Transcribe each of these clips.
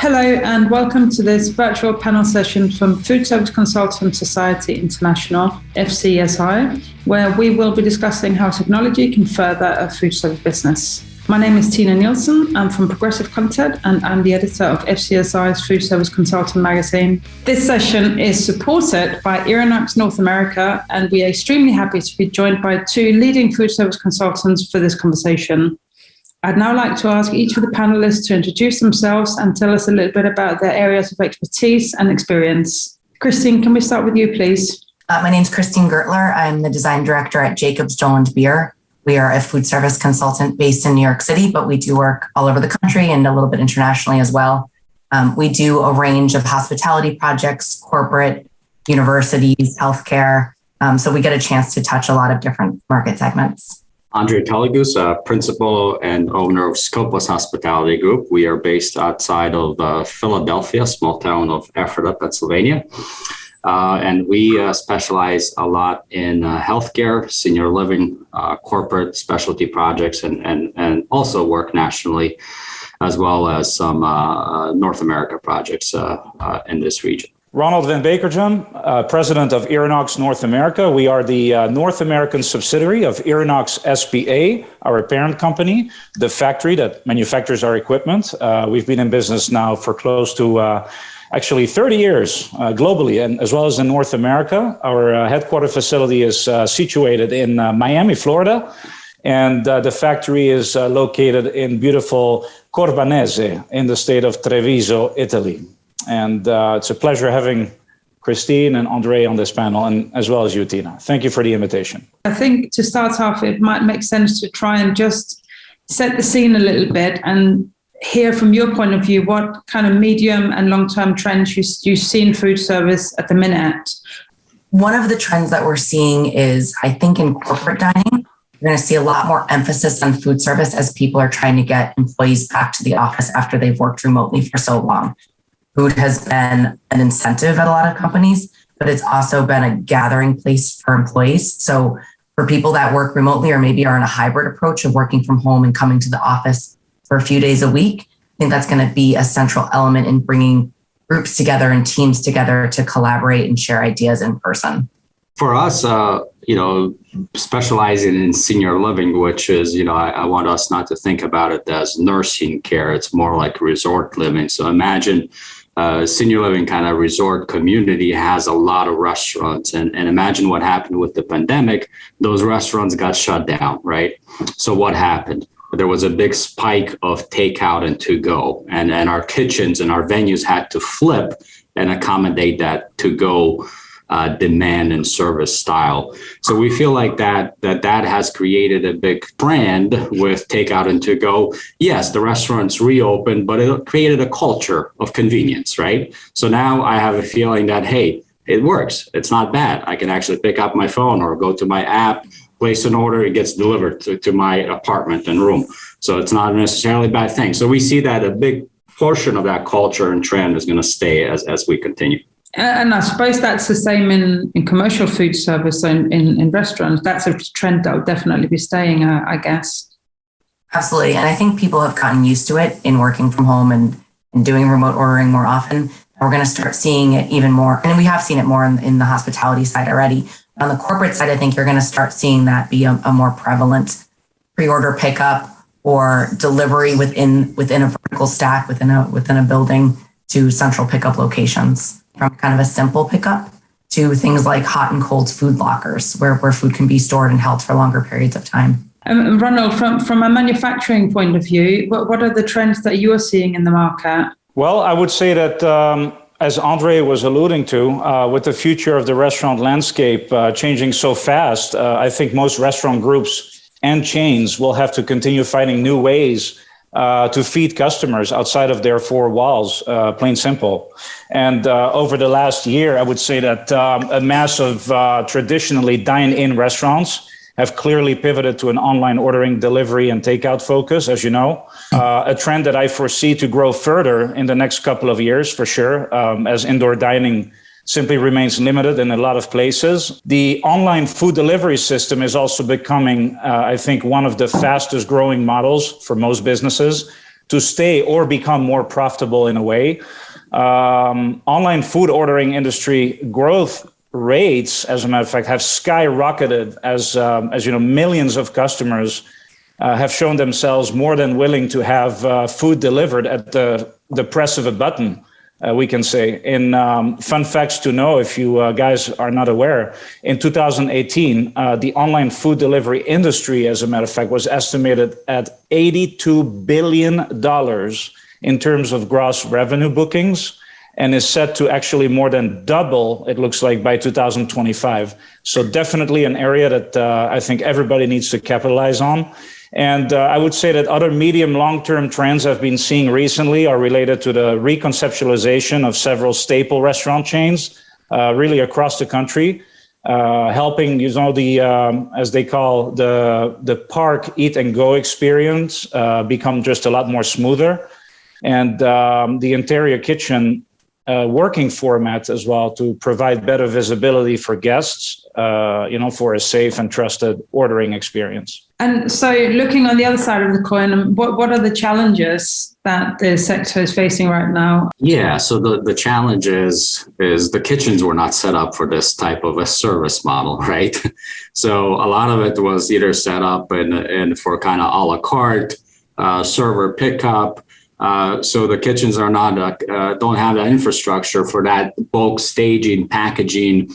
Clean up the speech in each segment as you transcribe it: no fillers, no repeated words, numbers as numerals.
Hello and welcome to this virtual panel session from Foodservice Consultant Society International, FCSI, where we will be discussing how technology can further a food service business. My name is Tina Nielsen. I'm from Progressive Content and I'm the editor of FCSI's Food Service Consultant magazine. This session is supported by Irinox North America, and we are extremely happy to be joined by two leading food service consultants for this conversation. I'd now like to ask each of the panelists to introduce themselves and tell us a little bit about their areas of expertise and experience. Christine, can we start with you, please? My name is Christine Gurtler. I'm the design director at Doland Beer. We are a food service consultant based in New York City, but we do work all over the country and a little bit internationally as well. We do a range of hospitality projects, corporate, universities, healthcare. So we get a chance to touch a lot of different market segments. Andrey, Teleguz, principal and owner of Scopos Hospitality Group. We are based outside of Philadelphia, small town of Ephrata, Pennsylvania. And we specialize a lot in healthcare, senior living, corporate specialty projects, and also work nationally, as well as some North America projects in this region. Ronald and Bakergem, president of Irinox North America. We are the North American subsidiary of Irinox SPA, our parent company, the factory that manufactures our equipment. We've been in business now for close to actually 30 years globally, and as well as in North America. Our headquarter facility is situated in Miami, Florida, and the factory is located in beautiful Corbanese in the state of Treviso, Italy. And it's a pleasure having Christine and Andrey on this panel, and as well as you, Tina. Thank you for the invitation. I think to start off, it might make sense to try and just set the scene a little bit and hear from your point of view what kind of medium and long-term trends you see in food service at the minute. One of the trends that we're seeing is, I think, in corporate dining, you're going to see a lot more emphasis on food service as people are trying to get employees back to the office after they've worked remotely for so long. Food has been an incentive at a lot of companies, but it's also been a gathering place for employees. So for people that work remotely or maybe are in a hybrid approach of working from home and coming to the office for a few days a week, I think that's going to be a central element in bringing groups together and teams together to collaborate and share ideas in person. For us, specializing in senior living, which is, I want us not to think about it as nursing care. It's more like resort living. So imagine senior living kind of resort community has a lot of restaurants, and imagine what happened with the pandemic. Those restaurants got shut down, right? So what happened? There was a big spike of takeout and to go, and our kitchens and our venues had to flip and accommodate that to go demand and service style. So we feel like that has created a big trend with takeout and to go. Yes, the restaurants reopened, but it created a culture of convenience, right? So now I have a feeling that, hey, it works. It's not bad. I can actually pick up my phone or go to my app, place an order, it gets delivered to my apartment and room. So it's not necessarily a bad thing. So we see that a big portion of that culture and trend is going to stay as we continue. And I suppose that's the same in commercial food service and in restaurants. That's a trend that will definitely be staying, I guess. Absolutely. And I think people have gotten used to it in working from home and doing remote ordering more often. We're going to start seeing it even more. And we have seen it more in the hospitality side already. On the corporate side, I think you're going to start seeing that be a more prevalent pre-order pickup or delivery within a vertical stack, within a building to central pickup locations. From kind of a simple pickup to things like hot and cold food lockers where food can be stored and held for longer periods of time. Ronald, from a manufacturing point of view, what are the trends that you are seeing in the market? Well, I would say that, as Andrey was alluding to, with the future of the restaurant landscape changing so fast, I think most restaurant groups and chains will have to continue finding new ways to feed customers outside of their four walls, plain simple. And over the last year, I would say that a mass of traditionally dine-in restaurants have clearly pivoted to an online ordering, delivery, and takeout focus, as you know, a trend that I foresee to grow further in the next couple of years, for sure, as indoor dining simply remains limited in a lot of places. The online food delivery system is also becoming, I think, one of the fastest growing models for most businesses. to stay or become more profitable in a way. Online food ordering industry growth rates, as a matter of fact, have skyrocketed as you know, millions of customers have shown themselves more than willing to have food delivered at the press of a button. We can say. In fun facts to know, if you guys are not aware, in 2018, the online food delivery industry, as a matter of fact, was estimated at $82 billion in terms of gross revenue bookings, and is set to actually more than double, it looks like, by 2025. So definitely an area that I think everybody needs to capitalize on. And I would say that other medium long-term trends I've been seeing recently are related to the reconceptualization of several staple restaurant chains, really across the country, helping, you know, the as they call the park eat and go experience become just a lot more smoother, and the interior kitchen working format as well to provide better visibility for guests, you know, for a safe and trusted ordering experience. And so looking on the other side of the coin, what are the challenges that the sector is facing right now? Yeah, so the challenge is the kitchens were not set up for this type of a service model, right? So a lot of it was either set up and for kind of a la carte, server pickup. So the kitchens are not don't have that infrastructure for that bulk staging, packaging,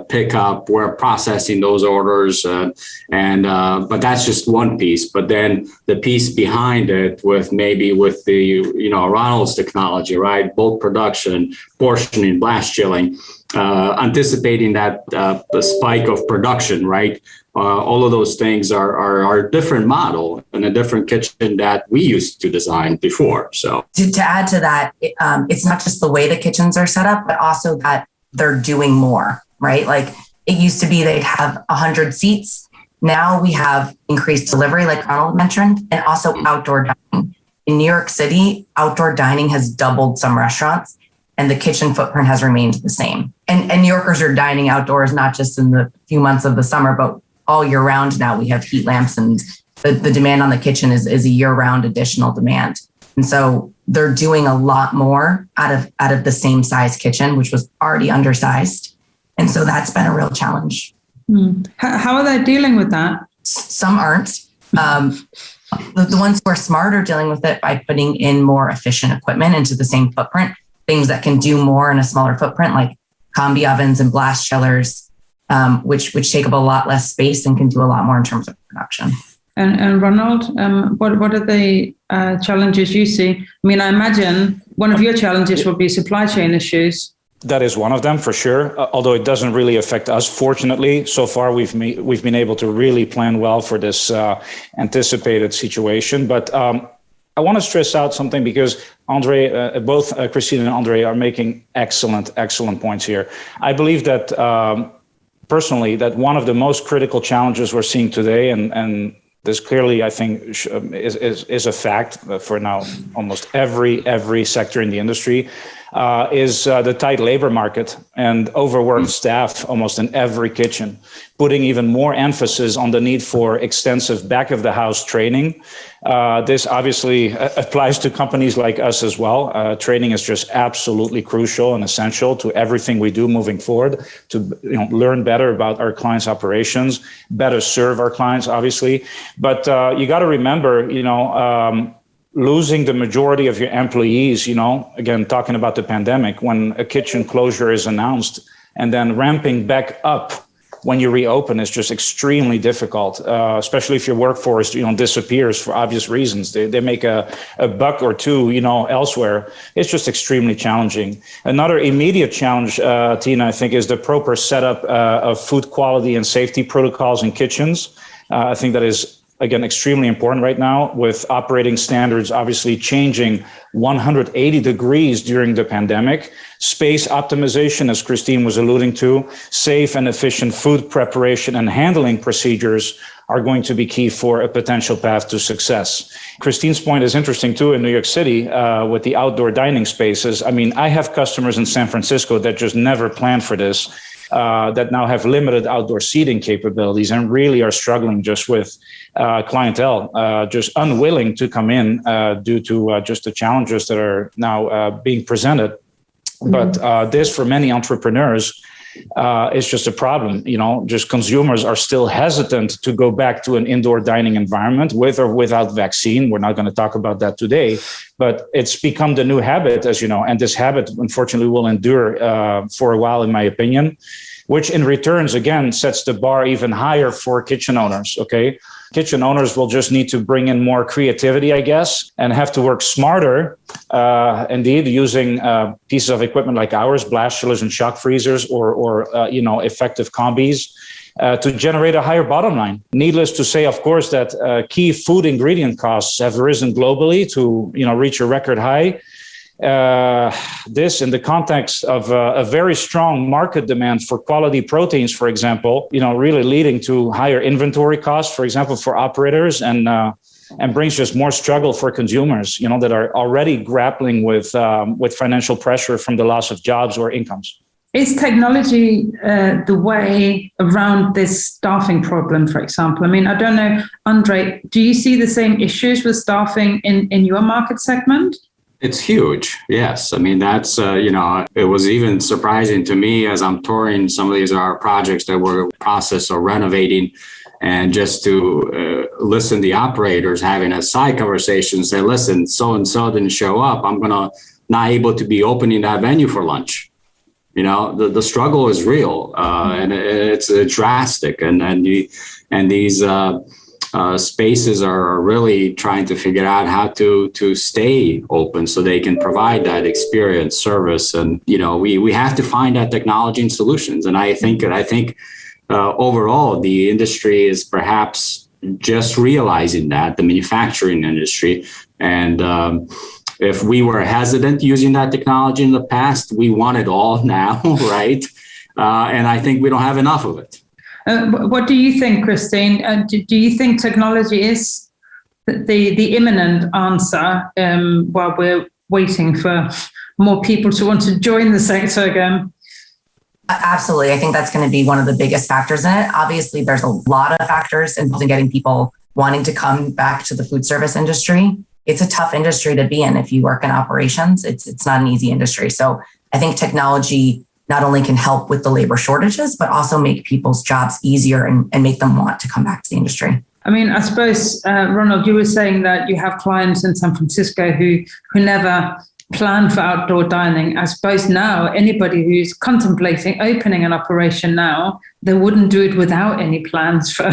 pickup, we're processing those orders, but that's just one piece. But then the piece behind it with the, you know, Ronald's technology, right? Bulk production, portioning, blast chilling, anticipating that the spike of production, right? All of those things are a different model and a different kitchen that we used to design before. So to add to that, it's not just the way the kitchens are set up, but also that they're doing more, right? Like it used to be they'd have 100 seats. Now we have increased delivery, like Ronald mentioned, and also outdoor dining. In New York City, outdoor dining has doubled some restaurants, and the kitchen footprint has remained the same. And New Yorkers are dining outdoors, not just in the few months of the summer, but all year round now. We have heat lamps, and the demand on the kitchen is a year-round additional demand. And so they're doing a lot more out of the same size kitchen, which was already undersized. And so that's been a real challenge. How are they dealing with that? Some aren't. The ones who are smart are dealing with it by putting in more efficient equipment into the same footprint, things that can do more in a smaller footprint, like combi ovens and blast chillers, which take up a lot less space and can do a lot more in terms of production. And Ronald, what are the challenges you see? I mean, I imagine one of your challenges will be supply chain issues. That is one of them for sure, although it doesn't really affect us. Fortunately, so far we've been able to really plan well for this anticipated situation. But I want to stress out something because Andrey, both Christine and Andrey are making excellent points here. I believe that personally, that one of the most critical challenges we're seeing today, and this clearly, I think, is a fact for now almost every sector in the industry, is the tight labor market and overworked staff almost in every kitchen, putting even more emphasis on the need for extensive back of the house training. This obviously applies to companies like us as well. Training is just absolutely crucial and essential to everything we do moving forward to learn better about our clients' operations, better serve our clients, obviously. But you got to remember, losing the majority of your employees, again, talking about the pandemic, when a kitchen closure is announced and then ramping back up when you reopen is just extremely difficult, especially if your workforce, disappears for obvious reasons. They make a buck or two, elsewhere. It's just extremely challenging. Another immediate challenge, Tina, I think, is the proper setup of food quality and safety protocols in kitchens. I think that is, again, extremely important right now, with operating standards obviously changing 180 degrees during the pandemic. Space optimization, as Christine was alluding to, safe and efficient food preparation and handling procedures are going to be key for a potential path to success. Christine's point is interesting too in New York City with the outdoor dining spaces. I mean, I have customers in San Francisco that just never planned for this. that now have limited outdoor seating capabilities and really are struggling just with clientele, just unwilling to come in due to just the challenges that are now being presented. But this, for many entrepreneurs, is just a problem. Just consumers are still hesitant to go back to an indoor dining environment with or without vaccine. We're not going to talk about that today, but it's become the new habit, as you know, and this habit, unfortunately, will endure for a while, in my opinion, which in returns, again, sets the bar even higher for kitchen owners, okay? Kitchen owners will just need to bring in more creativity, I guess, and have to work smarter, indeed, using pieces of equipment like ours, blast chillers and shock freezers, or effective combis, to generate a higher bottom line. Needless to say, of course, that key food ingredient costs have risen globally to reach a record high. This in the context of a very strong market demand for quality proteins, for example, really leading to higher inventory costs, for example, for operators, and brings just more struggle for consumers, that are already grappling with financial pressure from the loss of jobs or incomes. Is technology the way around this staffing problem, for example? I mean, I don't know, Andrey, do you see the same issues with staffing in your market segment? It's huge. Yes. I mean, that's, it was even surprising to me as I'm touring some of these our projects that we're in the process of renovating, and just to listen to the operators having a side conversation, say, listen, so-and-so didn't show up. I'm going to not able to be opening that venue for lunch. The struggle is real, and it's drastic. And these spaces are really trying to figure out how to stay open so they can provide that experience, service. And, we have to find that technology and solutions. And I think overall, the industry is perhaps just realizing that, the manufacturing industry. And if we were hesitant using that technology in the past, we want it all now, right? And I think we don't have enough of it. What do you think, Christine? Do you think technology is the imminent answer while we're waiting for more people to want to join the sector again? Absolutely. I think that's going to be one of the biggest factors in it. Obviously, there's a lot of factors involved in getting people wanting to come back to the food service industry. It's a tough industry to be in if you work in operations. It's not an easy industry. So I think technology not only can help with the labor shortages, but also make people's jobs easier and make them want to come back to the industry. I mean, I suppose, Ronald, you were saying that you have clients in San Francisco who never planned for outdoor dining. I suppose now anybody who's contemplating opening an operation now, they wouldn't do it without any plans for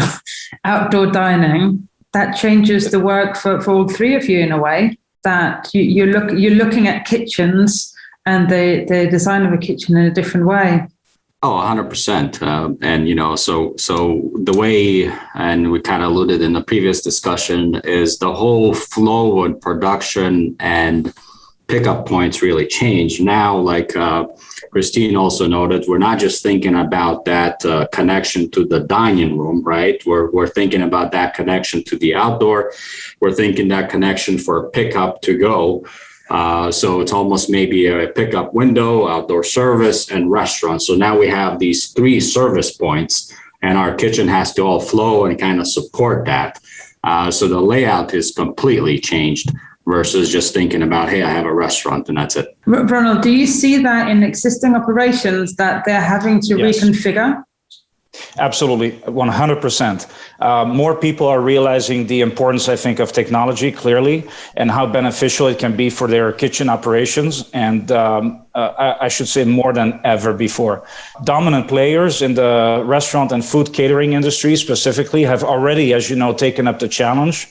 outdoor dining. That changes the work for all three of you in a way, that you're looking at kitchens and the design of a kitchen in a different way. Oh, 100%. And, so the way, and we kind of alluded in the previous discussion, is the whole flow and production and pickup points really change. Now, like Christine also noted, we're not just thinking about that connection to the dining room, right? We're thinking about that connection to the outdoor. We're thinking that connection for pickup to go. So it's almost maybe a pickup window, outdoor service, and restaurant. So now we have these three service points, and our kitchen has to all flow and kind of support that. So the layout is completely changed versus just thinking about, hey, I have a restaurant and that's it. Ronald, do you see that in existing operations that they're having to reconfigure? Absolutely, 100%. More people are realizing the importance, I think, of technology clearly, and how beneficial it can be for their kitchen operations. And I should say more than ever before. Dominant players in the restaurant and food catering industry specifically have already, as you know, taken up the challenge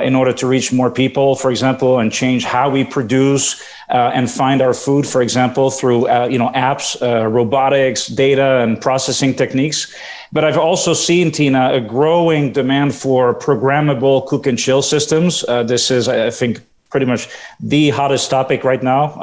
in order to reach more people, for example, and change how we produce and find our food, for example, through apps, robotics, data, and processing techniques. But I've also seen, Tina, a growing demand for programmable cook and chill systems. This is, I think, pretty much the hottest topic right now,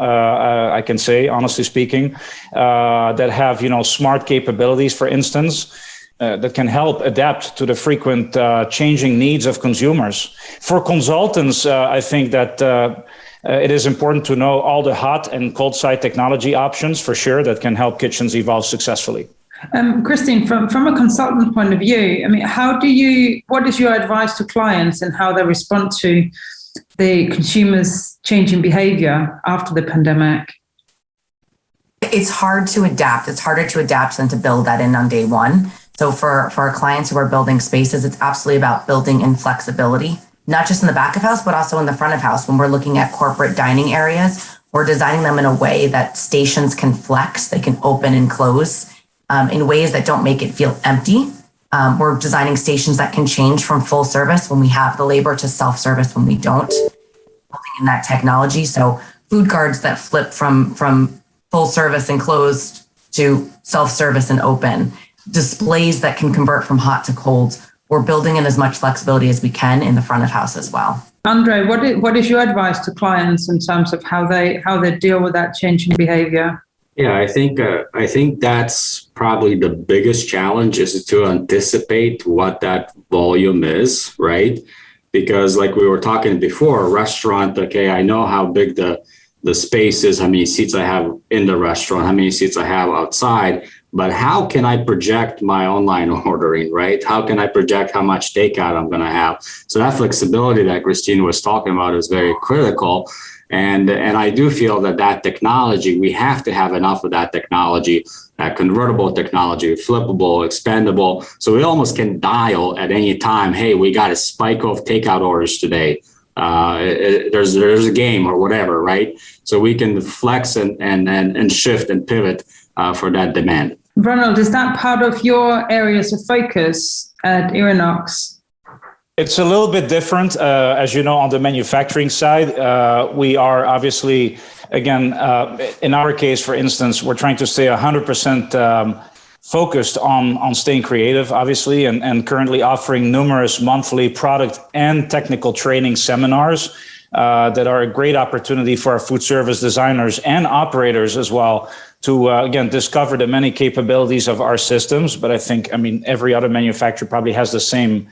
I can say, honestly speaking, that have, smart capabilities, for instance, that can help adapt to the frequent changing needs of consumers. For consultants, I think that it is important to know all the hot and cold side technology options, for sure, that can help kitchens evolve successfully. Christine, from a consultant point of view, I mean, what is your advice to clients and how they respond to the consumers' changing behavior after the pandemic? It's hard to adapt. It's harder to adapt than to build that in on day one. So for our clients who are building spaces, it's absolutely about building in flexibility, not just in the back of house, but also in the front of house. When we're looking at corporate dining areas, we're designing them in a way that stations can flex, they can open and close in ways that don't make it feel empty. We're designing stations that can change from full service when we have the labor to self-service when we don't, building in that technology. So food cards that flip from full service and closed to self-service and open, displays that can convert from hot to cold. We're building in as much flexibility as we can in the front of house as well. Andrey, what is your advice to clients in terms of how they deal with that changing behavior? Yeah, I think that's probably the biggest challenge, is to anticipate what that volume is, right? Because like we were talking before, a restaurant, okay, I know how big the space is, how many seats I have in the restaurant, how many seats I have outside, but how can I project my online ordering, right? How can I project how much takeout I'm going to have? So that flexibility that Christine was talking about is very critical. And I do feel that technology, we have to have enough of that technology, that convertible technology, flippable, expandable. So we almost can dial at any time, hey, we got a spike of takeout orders today. There's a game or whatever, right? So we can flex and shift and pivot for that demand. Ronald, is that part of your areas of focus at Irinox? It's a little bit different. As you know, on the manufacturing side, we are obviously, again, in our case, for instance, we're trying to stay 100% focused on staying creative, obviously, and currently offering numerous monthly product and technical training seminars that are a great opportunity for our food service designers and operators as well to, again, discover the many capabilities of our systems. But I think, every other manufacturer probably has the same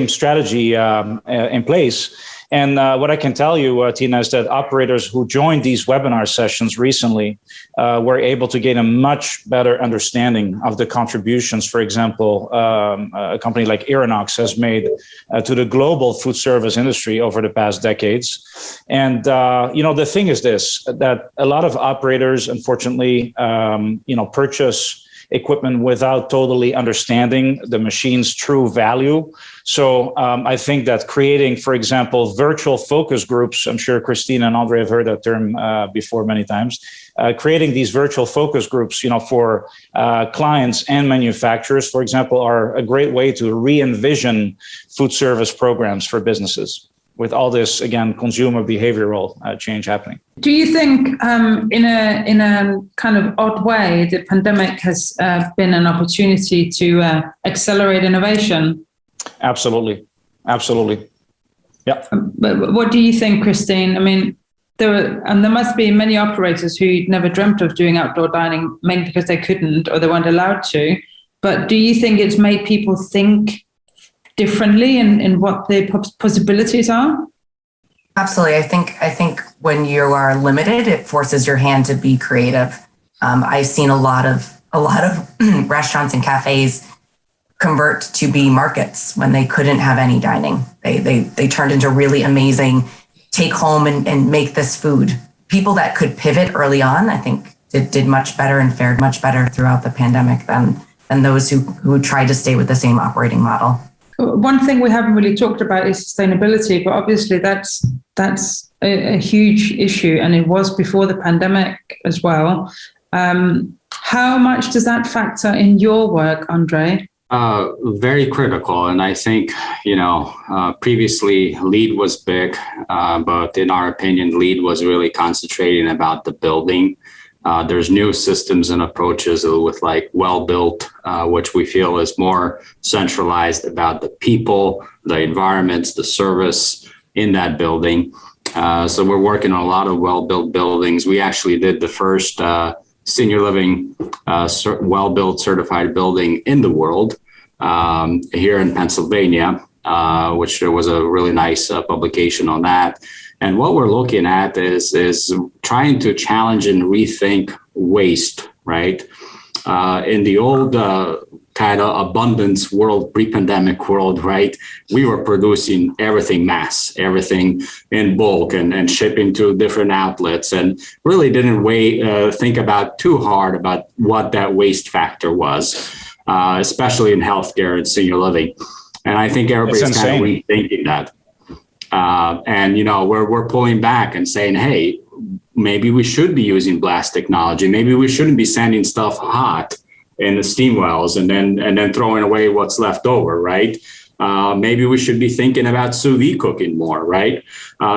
strategy in place. And what I can tell you, Tina, is that operators who joined these webinar sessions recently were able to gain a much better understanding of the contributions, for example, a company like Irinox has made to the global food service industry over the past decades. And, the thing is this, that a lot of operators, unfortunately, purchase equipment without totally understanding the machine's true value. So I think that creating, for example, virtual focus groups, I'm sure Christine and Andrey have heard that term before many times, creating these virtual focus groups, for clients and manufacturers, for example, are a great way to re-envision food service programs for businesses with all this, again, consumer behavioral change happening. Do you think in a kind of odd way, the pandemic has been an opportunity to accelerate innovation? Absolutely. Yeah. But what do you think, Christine? There must be many operators who never dreamt of doing outdoor dining, maybe because they couldn't or they weren't allowed to. But do you think it's made people think differently in what the possibilities are? Absolutely. I think when you are limited, it forces your hand to be creative. I've seen a lot of restaurants and cafes convert to be markets when they couldn't have any dining. They turned into really amazing take home and make this food. People that could pivot early on, I think did much better and fared much better throughout the pandemic than those who tried to stay with the same operating model. One thing we haven't really talked about is sustainability, but obviously that's a huge issue, and it was before the pandemic as well. How much does that factor in your work, Andrey? Very critical. And I think, previously LEED was big, but in our opinion, LEED was really concentrating about the building. There's new systems and approaches with like well-built, which we feel is more centralized about the people, the environments, the service in that building. So we're working on a lot of well-built buildings. We actually did the first senior living well-built certified building in the world here in Pennsylvania, which there was a really nice publication on that. And what we're looking at is trying to challenge and rethink waste, right? In the old kind of abundance world, pre-pandemic world, right? We were producing everything everything in bulk and shipping to different outlets, and really didn't think about too hard about what that waste factor was, especially in healthcare and senior living. And I think everybody's kind of rethinking that. And, we're pulling back and saying, hey, maybe we should be using blast technology. Maybe we shouldn't be sending stuff hot in the steam wells and then throwing away what's left over, right? Maybe we should be thinking about sous vide cooking more, right?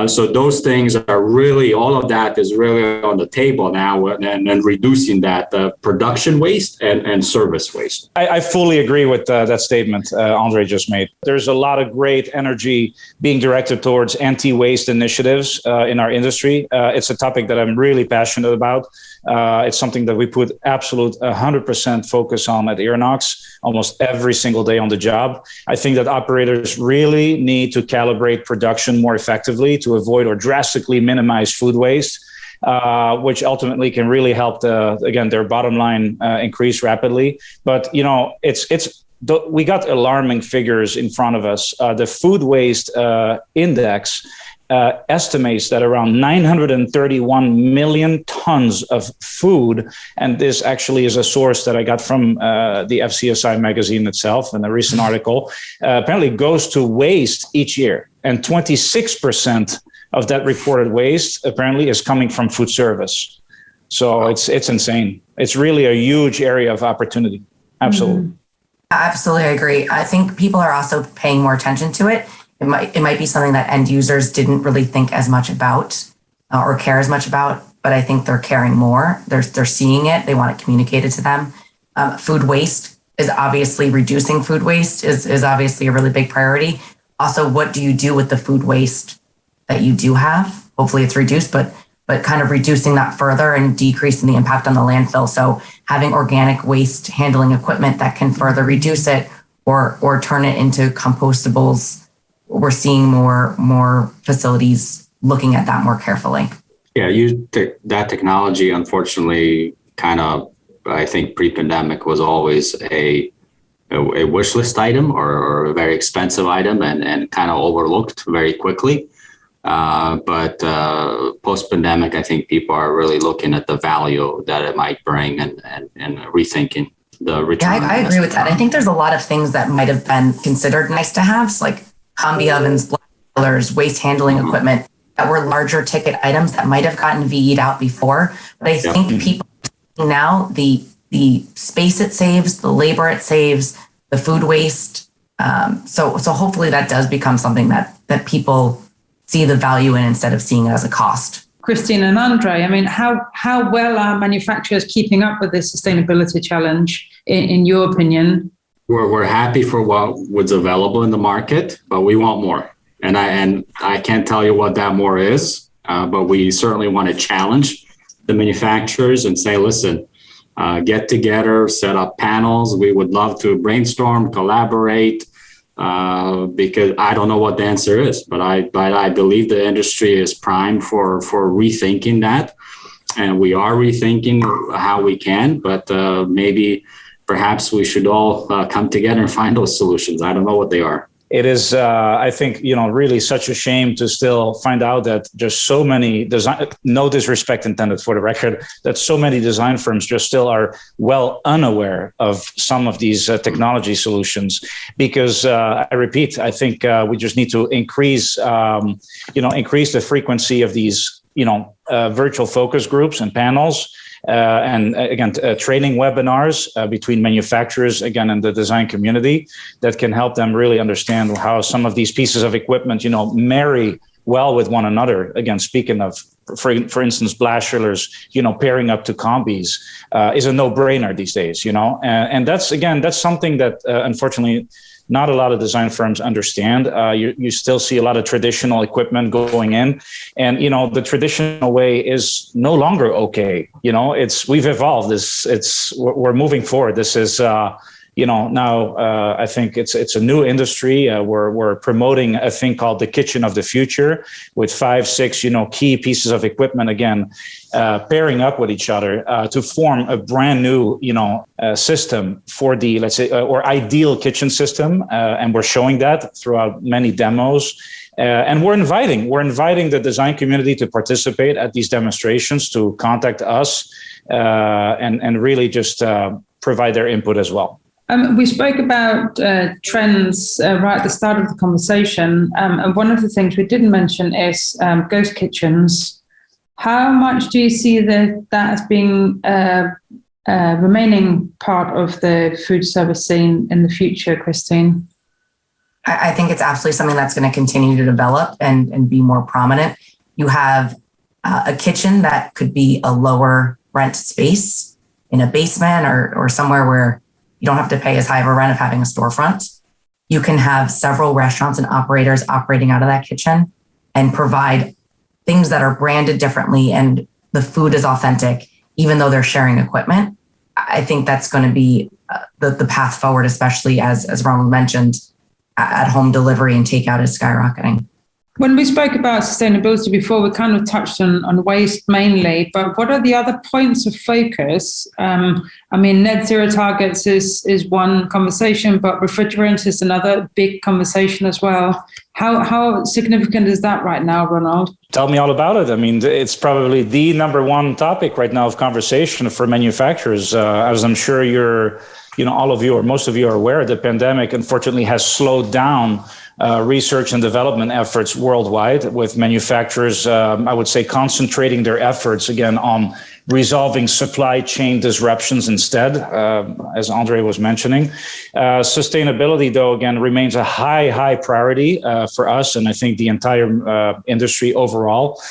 So those things are really, all of that is really on the table now, and reducing that production waste and service waste. I fully agree with that statement Andrey just made. There's a lot of great energy being directed towards anti-waste initiatives in our industry. It's a topic that I'm really passionate about. It's something that we put absolute 100% focus on at Irinox almost every single day on the job. I think that operators really need to calibrate production more effectively to avoid or drastically minimize food waste, which ultimately can really help their bottom line increase rapidly. But we got alarming figures in front of us. The food waste index estimates that around 931 million tons of food, and this actually is a source that I got from the FCSI magazine itself in a recent article, apparently goes to waste each year. And 26% of that reported waste apparently is coming from food service. So it's insane. It's really a huge area of opportunity. Absolutely. Mm-hmm. Absolutely, I agree. I think people are also paying more attention to it. It might be something that end users didn't really think as much about or care as much about, but I think they're caring more. They're seeing it. They want it communicated to them. Food waste is obviously reducing food waste is obviously a really big priority. Also, what do you do with the food waste that you do have? Hopefully it's reduced, but kind of reducing that further and decreasing the impact on the landfill. So having organic waste handling equipment that can further reduce it or turn it into compostables. We're seeing more facilities looking at that more carefully. Yeah, that technology, unfortunately, kind of, I think pre-pandemic was always a wish list item or a very expensive item and kind of overlooked very quickly. But post-pandemic, I think people are really looking at the value that it might bring and rethinking the return. Yeah, I agree with that. I think there's a lot of things that might have been considered nice to haves, like combi ovens, blast chillers, waste handling equipment that were larger ticket items that might have gotten VE'd out before. But I think people now, the space it saves, the labor it saves, the food waste. So hopefully that does become something that people see the value in instead of seeing it as a cost. Christine and Andrey, I mean, how well are manufacturers keeping up with this sustainability challenge, in your opinion? We're happy for what was available in the market, but we want more. And I can't tell you what that more is, but we certainly want to challenge the manufacturers and say, listen, get together, set up panels. We would love to brainstorm, collaborate, because I don't know what the answer is, but I believe the industry is primed for rethinking that. And we are rethinking how we can, but perhaps we should all come together and find those solutions. I don't know what they are. It is, I think, really such a shame to still find out that just so many no disrespect intended for the record, that so many design firms just still are well unaware of some of these technology solutions. Because I repeat, I think we just need to increase the frequency of these, virtual focus groups and panels. And again, training webinars between manufacturers, again, and the design community that can help them really understand how some of these pieces of equipment, marry well with one another. Again, speaking of, for instance, blast chillers, pairing up to combis is a no-brainer these days, and that's something that unfortunately not a lot of design firms understand. You still see a lot of traditional equipment going in, and the traditional way is no longer okay. We've evolved. We're moving forward. This is now I think it's a new industry. We're promoting a thing called the kitchen of the future with 5-6 key pieces of equipment, again pairing up with each other to form a brand new system for the, let's say, or ideal kitchen system, and we're showing that throughout many demos. And we're inviting the design community to participate at these demonstrations, to contact us and really just provide their input as well. We spoke about trends right at the start of the conversation. And one of the things we didn't mention is ghost kitchens. How much do you see that as being remaining part of the food service scene in the future, Christine? I think it's absolutely something that's going to continue to develop and be more prominent. You have a kitchen that could be a lower rent space in a basement or somewhere where you don't have to pay as high of a rent of having a storefront. You can have several restaurants and operators operating out of that kitchen and provide things that are branded differently and the food is authentic, even though they're sharing equipment. I think that's going to be the path forward, especially as Ronald mentioned, at home delivery and takeout is skyrocketing. When we spoke about sustainability before, we kind of touched on waste mainly, but what are the other points of focus? Net zero targets is one conversation, but refrigerant is another big conversation as well. How significant is that right now, Ronald? Tell me all about it. It's probably the number one topic right now of conversation for manufacturers. As I'm sure all of you or most of you are aware, the pandemic unfortunately has slowed down research and development efforts worldwide, with manufacturers, I would say, concentrating their efforts again on resolving supply chain disruptions instead, as Andrey was mentioning. Sustainability, though, again, remains a high priority for us and I think the entire industry overall.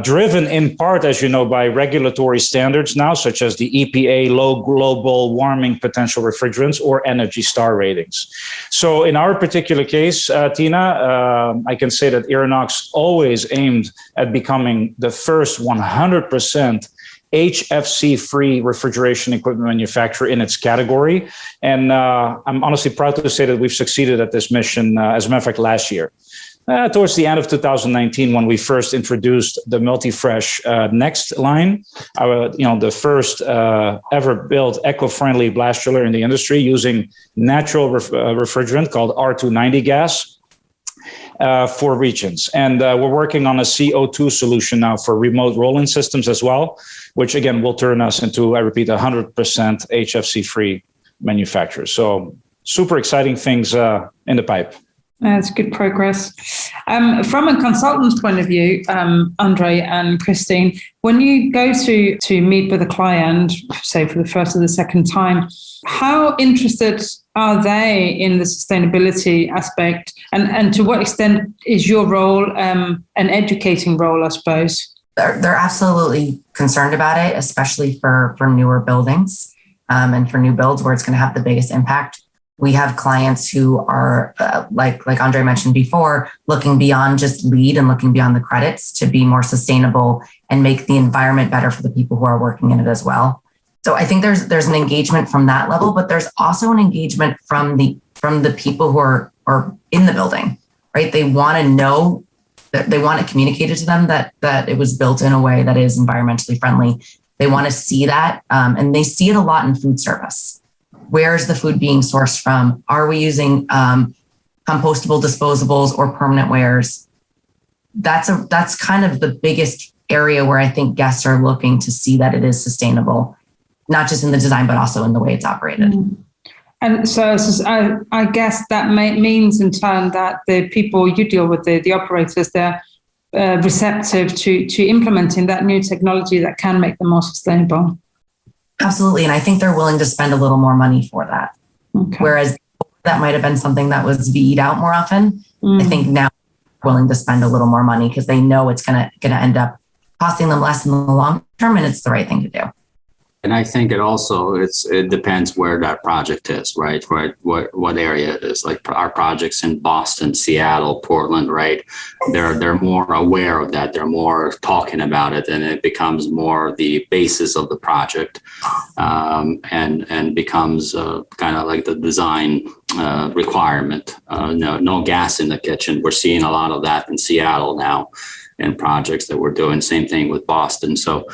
Driven in part, as you know, by regulatory standards now, such as the EPA low global warming potential refrigerants or Energy Star ratings. So in our particular case, Tina, I can say that Irinox always aimed at becoming the first 100% HFC-free refrigeration equipment manufacturer in its category. And I'm honestly proud to say that we've succeeded at this mission, as a matter of fact, last year. Towards the end of 2019, when we first introduced the Multi-Fresh Next line, the first ever built eco-friendly blast chiller in the industry using natural refrigerant called R290 gas for regions. And we're working on a CO2 solution now for remote roll-in systems as well, which again will turn us into, I repeat, 100% HFC-free manufacturer. So super exciting things in the pipe. That's good progress. From a consultant's point of view, Andrey and Christine, when you go to meet with a client, say for the first or the second time, how interested are they in the sustainability aspect? And to what extent is your role an educating role, I suppose? They're absolutely concerned about it, especially for newer buildings and for new builds where it's going to have the biggest impact. We have clients who are, like Andrey mentioned before, looking beyond just LEED and looking beyond the credits to be more sustainable and make the environment better for the people who are working in it as well. So I think there's an engagement from that level, but there's also an engagement from the people who are in the building, right? They want to know that they want it communicated to them that it was built in a way that is environmentally friendly. They want to see that, and they see it a lot in food service. Where is the food being sourced from? Are we using compostable disposables or permanent wares? That's kind of the biggest area where I think guests are looking to see that it is sustainable, not just in the design, but also in the way it's operated. Mm. And so I guess that means in turn that the people you deal with, the operators, they're receptive to implementing that new technology that can make them more sustainable. Absolutely. And I think they're willing to spend a little more money for that. Okay. Whereas that might have been something that was VE'd out more often. I think now they're willing to spend a little more money because they know it's going to end up costing them less in the long term, and it's the right thing to do. And I think it depends where that project is, right? What area it is. Like our projects in Boston, Seattle, Portland, right? They're more aware of that. They're more talking about it, and it becomes more the basis of the project, and becomes kind of like the design requirement. No gas in the kitchen. We're seeing a lot of that in Seattle now, in projects that we're doing. Same thing with Boston. So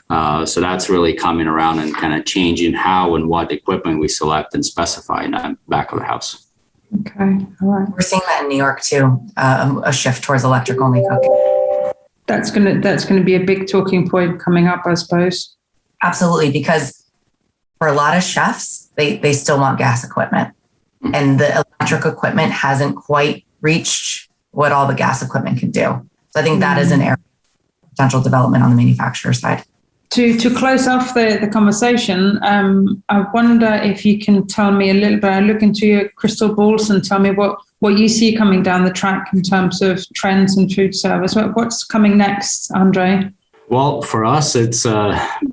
that's really coming around and kind of changing how and what equipment we select and specify in the back of the house. Okay, all right. We're seeing that in New York too, a shift towards electric only cooking. That's gonna be a big talking point coming up, I suppose. Absolutely, because for a lot of chefs, they still want gas equipment, and the electric equipment hasn't quite reached what all the gas equipment can do. So I think that is an area of potential development on the manufacturer side. To close off the conversation, I wonder if you can tell me a little bit, look into your crystal balls and tell me what you see coming down the track in terms of trends in food service. What's coming next, Andrey? Well, for us, it's,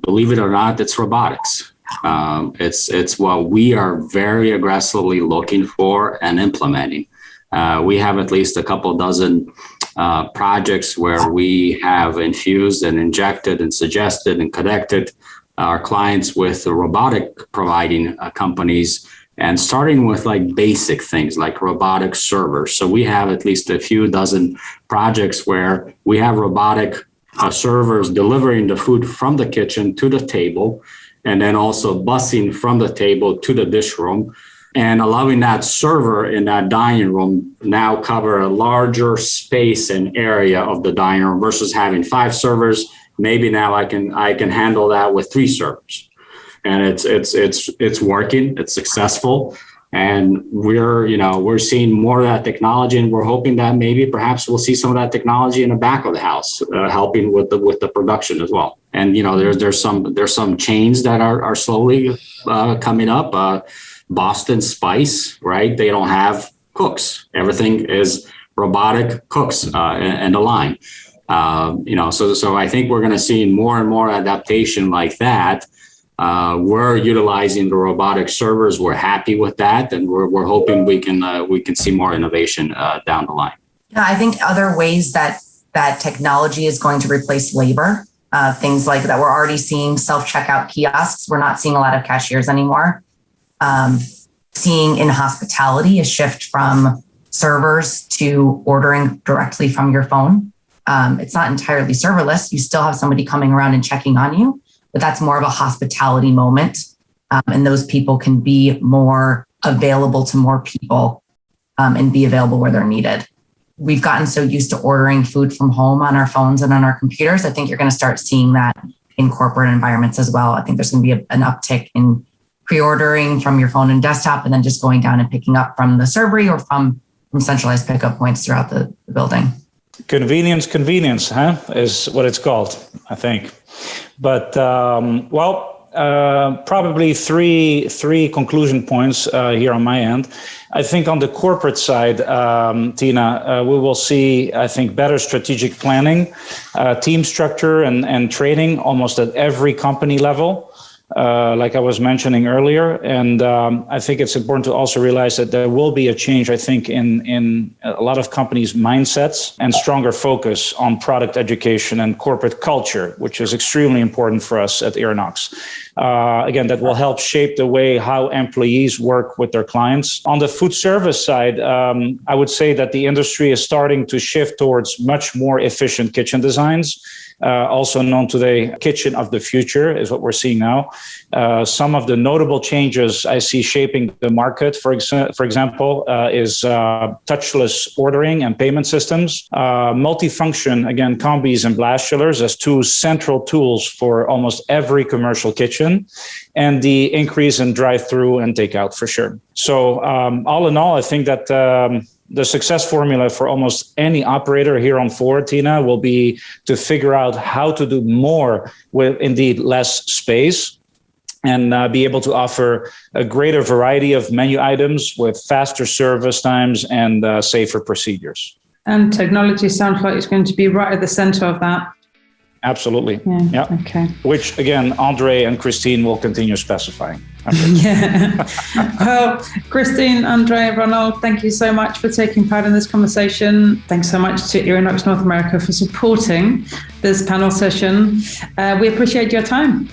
believe it or not, it's robotics. It's what we are very aggressively looking for and implementing. We have at least a couple dozen projects where we have infused and injected and suggested and connected our clients with the robotic providing companies, and starting with like basic things like robotic servers. So we have at least a few dozen projects where we have robotic servers delivering the food from the kitchen to the table, and then also busing from the table to the dish room, and allowing that server in that dining room now cover a larger space and area of the dining room versus having 5 servers. Maybe now I can handle that with 3 servers, and it's working. It's successful, and we're seeing more of that technology, and we're hoping that maybe perhaps we'll see some of that technology in the back of the house, helping with the production as well. And there's some chains that are slowly coming up. Boston Spice, right? They don't have cooks. Everything is robotic cooks and the line. So I think we're going to see more and more adaptation like that. We're utilizing the robotic servers. We're happy with that, and we're hoping we can see more innovation down the line. Yeah, I think other ways that technology is going to replace labor, things like that. We're already seeing self-checkout kiosks. We're not seeing a lot of cashiers anymore. Seeing in hospitality a shift from servers to ordering directly from your phone. It's not entirely serverless. You still have somebody coming around and checking on you, but that's more of a hospitality moment. And those people can be more available to more people and be available where they're needed. We've gotten so used to ordering food from home on our phones and on our computers. I think you're going to start seeing that in corporate environments as well. I think there's going to be an uptick in pre-ordering from your phone and desktop, and then just going down and picking up from the servery or from centralized pickup points throughout the building. Convenience, is what it's called, I think. But probably three conclusion points here on my end. I think on the corporate side, Tina, we will see, I think, better strategic planning, team structure and training almost at every company level. Like I was mentioning earlier. And I think it's important to also realize that there will be a change, I think, in a lot of companies' mindsets and stronger focus on product education and corporate culture, which is extremely important for us at Irinox. Again, that will help shape the way how employees work with their clients. On the food service side, I would say that the industry is starting to shift towards much more efficient kitchen designs. Also known today, kitchen of the future is what we're seeing now. Some of the notable changes I see shaping the market, for example, is touchless ordering and payment systems, multifunction, again, combis and blast chillers as 2 central tools for almost every commercial kitchen, and the increase in drive-through and takeout for sure. So all in all, I think that the success formula for almost any operator here on Ford, Tina, will be to figure out how to do more with indeed less space and be able to offer a greater variety of menu items with faster service times and safer procedures. And technology sounds like it's going to be right at the center of that. Absolutely. Yeah. Okay. Which again, Andrey and Christine will continue specifying. Yeah. Well, Christine, Andrey, Ronald, thank you so much for taking part in this conversation. Thanks so much to Irinox North America for supporting this panel session. We appreciate your time.